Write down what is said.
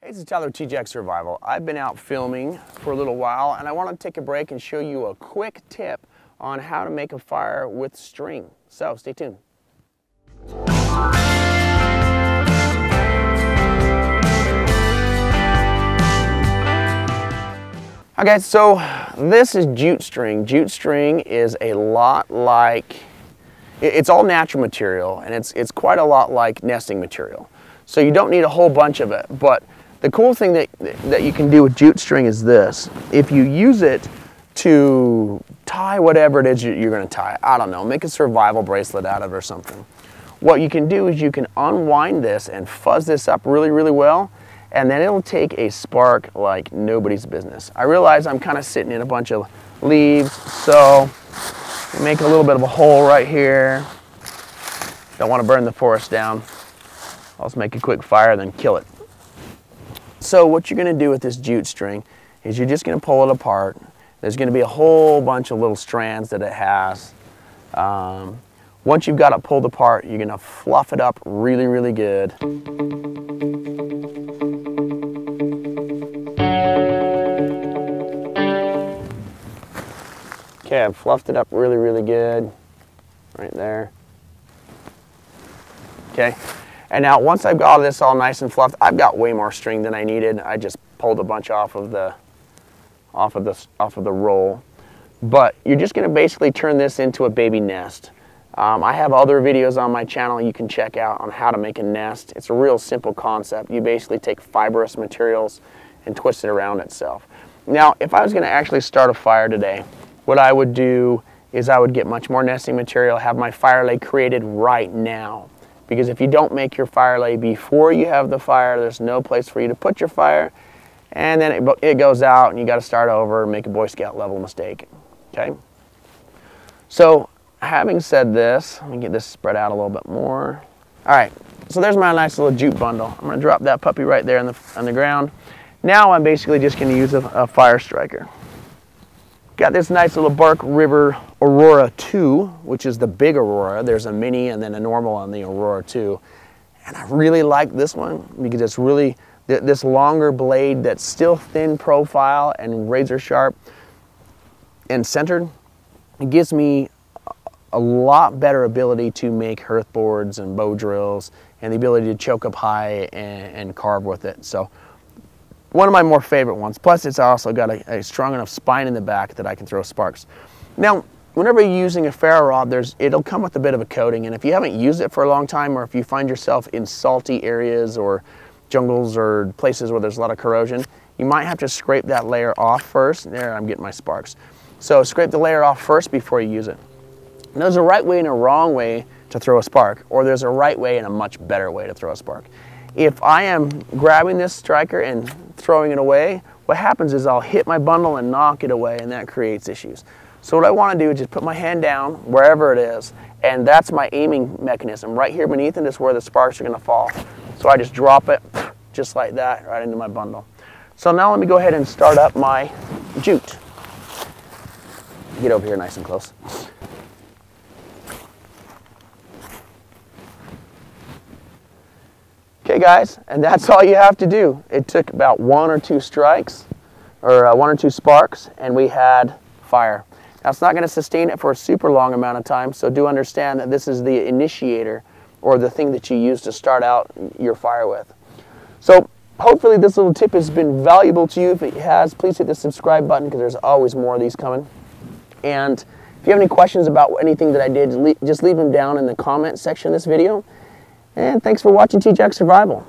Hey, this is Tyler with TJX Survival. I've been out filming for a little while and I want to take a break and show you a quick tip on how to make a fire with string. So stay tuned. Hi guys, so this is jute string. Jute string is a lot like, it's all natural material and it's quite a lot like nesting material. So you don't need a whole bunch of it, but the cool thing that you can do with jute string is this. If you use it to tie whatever it is you're going to tie, I don't know, make a survival bracelet out of it or something. What you can do is you can unwind this and fuzz this up really, really well, and then it'll take a spark like nobody's business. I realize I'm kind of sitting in a bunch of leaves, so make a little bit of a hole right here. Don't want to burn the forest down. I'll just make a quick fire, then kill it. So what you're going to do with this jute string is you're just going to pull it apart. There's going to be a whole bunch of little strands that it has. Once you've got it pulled apart, you're going to fluff it up really, really good. Okay, I've fluffed it up really, really good. Right there. Okay. And now once I've got this all nice and fluffed, I've got way more string than I needed. I just pulled a bunch off of the roll. But you're just going to basically turn this into a baby nest. I have other videos on my channel you can check out on how to make a nest. It's a real simple concept. You basically take fibrous materials and twist it around itself. Now, if I was going to actually start a fire today, what I would do is I would get much more nesting material, have my fire lay created right now. Because if you don't make your fire lay before you have the fire, there's no place for you to put your fire, and then it goes out and you got to start over and make a Boy Scout level mistake. Okay? So having said this, let me get this spread out a little bit more. All right, so there's my nice little jute bundle. I'm going to drop that puppy right there on the ground. Now I'm basically just going to use a fire striker. Got this nice little Bark River Aurora 2, which is the big Aurora. There's a mini and then a normal on the Aurora 2. And I really like this one because it's really this longer blade that's still thin profile and razor sharp and centered. It gives me a lot better ability to make hearth boards and bow drills and the ability to choke up high and carve with it. So one of my more favorite ones. Plus it's also got a strong enough spine in the back that I can throw sparks. Now, whenever you're using a ferro rod, it'll come with a bit of a coating, and if you haven't used it for a long time, or if you find yourself in salty areas or jungles or places where there's a lot of corrosion, you might have to scrape that layer off first. There, I'm getting my sparks. So scrape the layer off first before you use it. And there's a right way and a wrong way to throw a spark, or there's a right way and a much better way to throw a spark. If I am grabbing this striker and throwing it away, what happens is I'll hit my bundle and knock it away, and that creates issues. So what I want to do is just put my hand down wherever it is, and that's my aiming mechanism. Right here beneath it is where the sparks are going to fall. So I just drop it just like that right into my bundle. So now let me go ahead and start up my jute. Get over here nice and close. Okay guys, and that's all you have to do. It took about one or two strikes, or one or two sparks, and we had fire. Now it's not going to sustain it for a super long amount of time, so do understand that this is the initiator, or the thing that you use to start out your fire with. So hopefully this little tip has been valuable to you. If it has, please hit the subscribe button because there's always more of these coming. And if you have any questions about anything that I did, just leave them down in the comment section of this video. And thanks for watching TJX Survival.